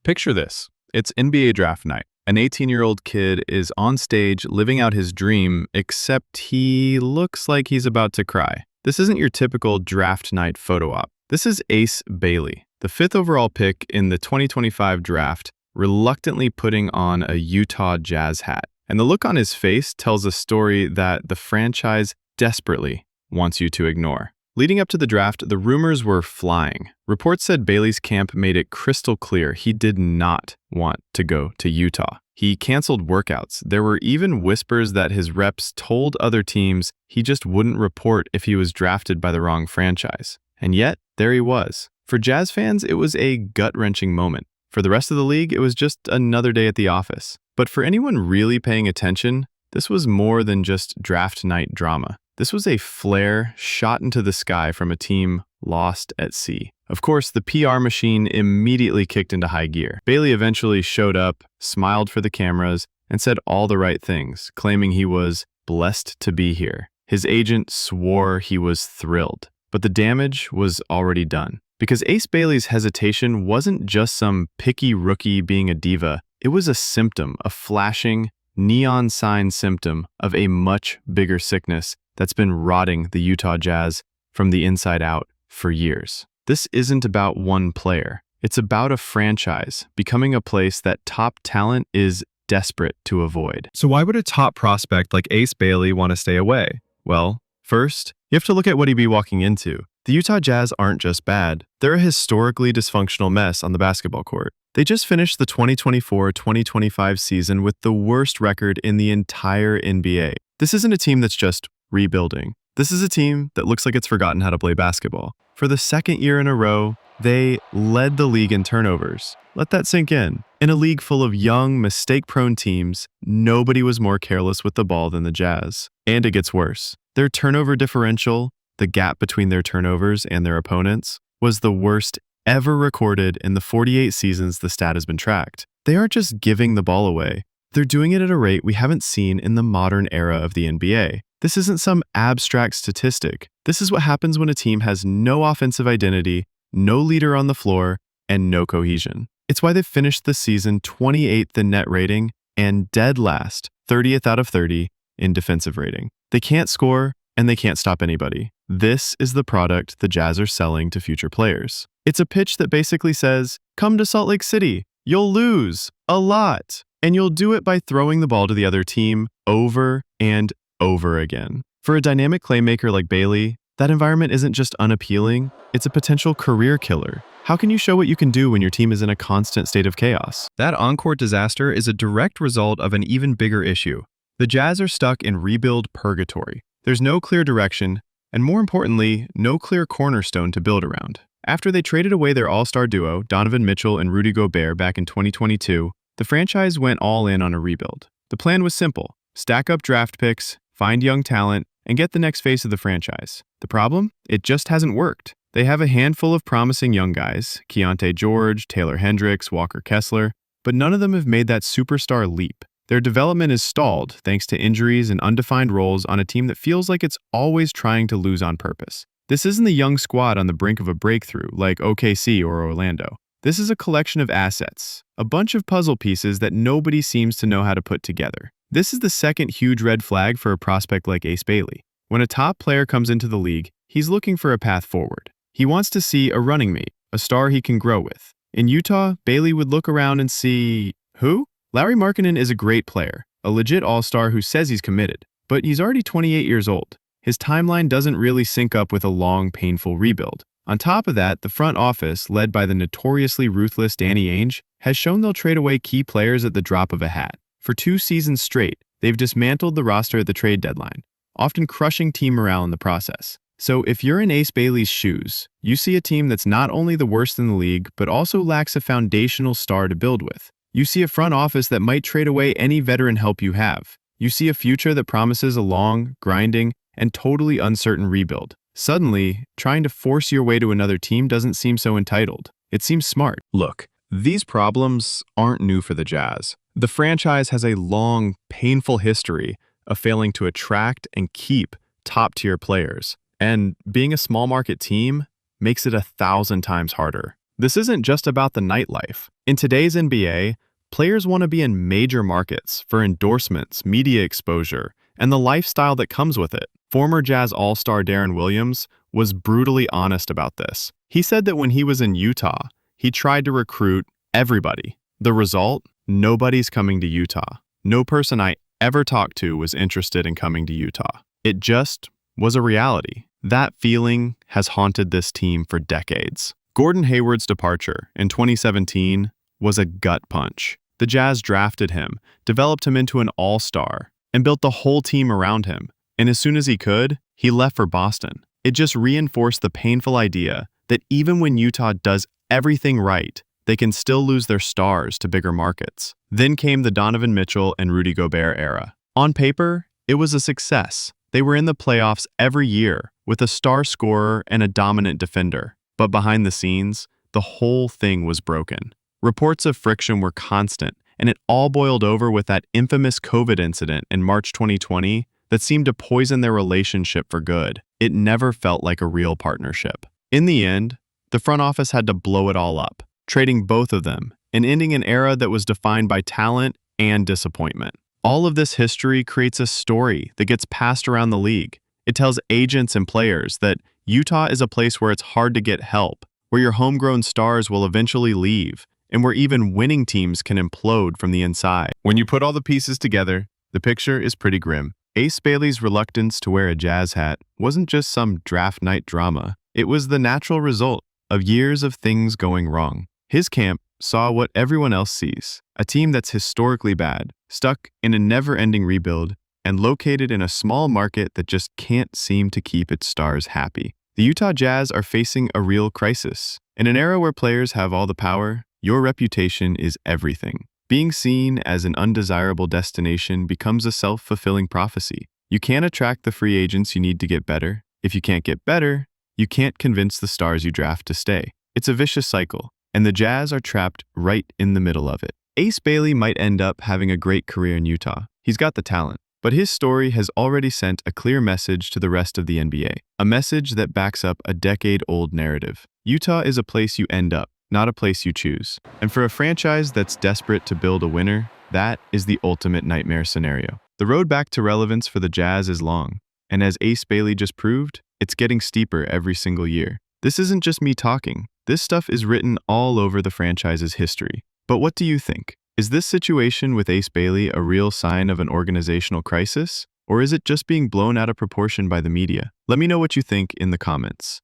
Picture this. It's NBA draft night. An 18-year-old kid is on stage living out his dream, except he looks like he's about to cry. This isn't your typical draft night photo op. This is Ace Bailey, the 5th overall pick in the 2025 draft, reluctantly putting on a Utah Jazz hat. And the look on his face tells a story that the franchise desperately wants you to ignore. Leading up to the draft, the rumors were flying. Reports said Bailey's camp made it crystal clear he did not want to go to Utah. He canceled workouts. There were even whispers that his reps told other teams he just wouldn't report if he was drafted by the wrong franchise. And yet, there he was. For Jazz fans, it was a gut-wrenching moment. For the rest of the league, it was just another day at the office. But for anyone really paying attention, this was more than just draft night drama. This was a flare shot into the sky from a team lost at sea. Of course, the PR machine immediately kicked into high gear. Bailey eventually showed up, smiled for the cameras, and said all the right things, claiming he was blessed to be here. His agent swore he was thrilled. But the damage was already done. Because Ace Bailey's hesitation wasn't just some picky rookie being a diva, it was a symptom, a flashing, neon sign symptom of a much bigger sickness that's been rotting the Utah Jazz from the inside out for years. This isn't about one player. It's about a franchise becoming a place that top talent is desperate to avoid. So why would a top prospect like Ace Bailey want to stay away? Well, first, you have to look at what he'd be walking into. The Utah Jazz aren't just bad. They're a historically dysfunctional mess on the basketball court. They just finished the 2024-2025 season with the worst record in the entire NBA. This isn't a team that's just rebuilding. This is a team that looks like it's forgotten how to play basketball. For the second year in a row, they led the league in turnovers. Let that sink in. In a league full of young, mistake-prone teams, nobody was more careless with the ball than the Jazz. And it gets worse. Their turnover differential, the gap between their turnovers and their opponents, was the worst ever recorded in the 48 seasons the stat has been tracked. They aren't just giving the ball away. They're doing it at a rate we haven't seen in the modern era of the NBA. This isn't some abstract statistic. This is what happens when a team has no offensive identity, no leader on the floor, and no cohesion. It's why they've finished the season 28th in net rating and dead last, 30th out of 30 in defensive rating. They can't score, and they can't stop anybody. This is the product the Jazz are selling to future players. It's a pitch that basically says, come to Salt Lake City. You'll lose a lot, and you'll do it by throwing the ball to the other team over and over again. For a dynamic playmaker like Bailey, that environment isn't just unappealing, it's a potential career killer. How can you show what you can do when your team is in a constant state of chaos? That on-court disaster is a direct result of an even bigger issue. The Jazz are stuck in rebuild purgatory. There's no clear direction, and more importantly, no clear cornerstone to build around. After they traded away their all-star duo, Donovan Mitchell and Rudy Gobert, back in 2022, the franchise went all in on a rebuild. The plan was simple: stack up draft picks, find young talent, and get the next face of the franchise. The problem? It just hasn't worked. They have a handful of promising young guys, Keontae George, Taylor Hendricks, Walker Kessler, but none of them have made that superstar leap. Their development is stalled thanks to injuries and undefined roles on a team that feels like it's always trying to lose on purpose. This isn't the young squad on the brink of a breakthrough like OKC or Orlando. This is a collection of assets, a bunch of puzzle pieces that nobody seems to know how to put together. This is the second huge red flag for a prospect like Ace Bailey. When a top player comes into the league, he's looking for a path forward. He wants to see a running mate, a star he can grow with. In Utah, Bailey would look around and see, who? Lauri Markkanen is a great player, a legit all-star who says he's committed, but he's already 28 years old. His timeline doesn't really sync up with a long, painful rebuild. On top of that, the front office, led by the notoriously ruthless Danny Ainge, has shown they'll trade away key players at the drop of a hat. For 2 seasons straight, they've dismantled the roster at the trade deadline, often crushing team morale in the process. So if you're in Ace Bailey's shoes, you see a team that's not only the worst in the league, but also lacks a foundational star to build with. You see a front office that might trade away any veteran help you have. You see a future that promises a long, grinding, and totally uncertain rebuild. Suddenly, trying to force your way to another team doesn't seem so entitled. It seems smart. Look, these problems aren't new for the Jazz. The franchise has a long, painful history of failing to attract and keep top-tier players. And being a small market team makes it 1,000 times harder. This isn't just about the nightlife. In today's NBA, players want to be in major markets for endorsements, media exposure, and the lifestyle that comes with it. Former Jazz All-Star Darren Williams was brutally honest about this. He said that when he was in Utah, he tried to recruit everybody. The result? Nobody's coming to Utah. No person I ever talked to was interested in coming to Utah. It just was a reality. That feeling has haunted this team for decades. Gordon Hayward's departure in 2017 was a gut punch. The Jazz drafted him, developed him into an all-star, and built the whole team around him. And as soon as he could, he left for Boston. It just reinforced the painful idea that even when Utah does everything right, they can still lose their stars to bigger markets. Then came the Donovan Mitchell and Rudy Gobert era. On paper, it was a success. They were in the playoffs every year with a star scorer and a dominant defender. But behind the scenes, the whole thing was broken. Reports of friction were constant, and it all boiled over with that infamous COVID incident in March 2020 that seemed to poison their relationship for good. It never felt like a real partnership. In the end, the front office had to blow it all up, trading both of them and ending an era that was defined by talent and disappointment. All of this history creates a story that gets passed around the league. It tells agents and players that Utah is a place where it's hard to get help, where your homegrown stars will eventually leave, and where even winning teams can implode from the inside. When you put all the pieces together, the picture is pretty grim. Ace Bailey's reluctance to wear a Jazz hat wasn't just some draft night drama. It was the natural result of years of things going wrong. His camp saw what everyone else sees, a team that's historically bad, stuck in a never-ending rebuild, and located in a small market that just can't seem to keep its stars happy. The Utah Jazz are facing a real crisis. In an era where players have all the power, your reputation is everything. Being seen as an undesirable destination becomes a self-fulfilling prophecy. You can't attract the free agents you need to get better. If you can't get better, you can't convince the stars you draft to stay. It's a vicious cycle, and the Jazz are trapped right in the middle of it. Ace Bailey might end up having a great career in Utah. He's got the talent. But his story has already sent a clear message to the rest of the NBA, a message that backs up a decade-old narrative. Utah is a place you end up, not a place you choose. And for a franchise that's desperate to build a winner, that is the ultimate nightmare scenario. The road back to relevance for the Jazz is long, and as Ace Bailey just proved, it's getting steeper every single year. This isn't just me talking. This stuff is written all over the franchise's history. But what do you think? Is this situation with Ace Bailey a real sign of an organizational crisis, or is it just being blown out of proportion by the media? Let me know what you think in the comments.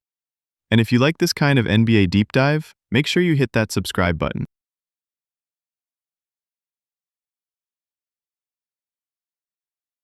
And if you like this kind of NBA deep dive, make sure you hit that subscribe button.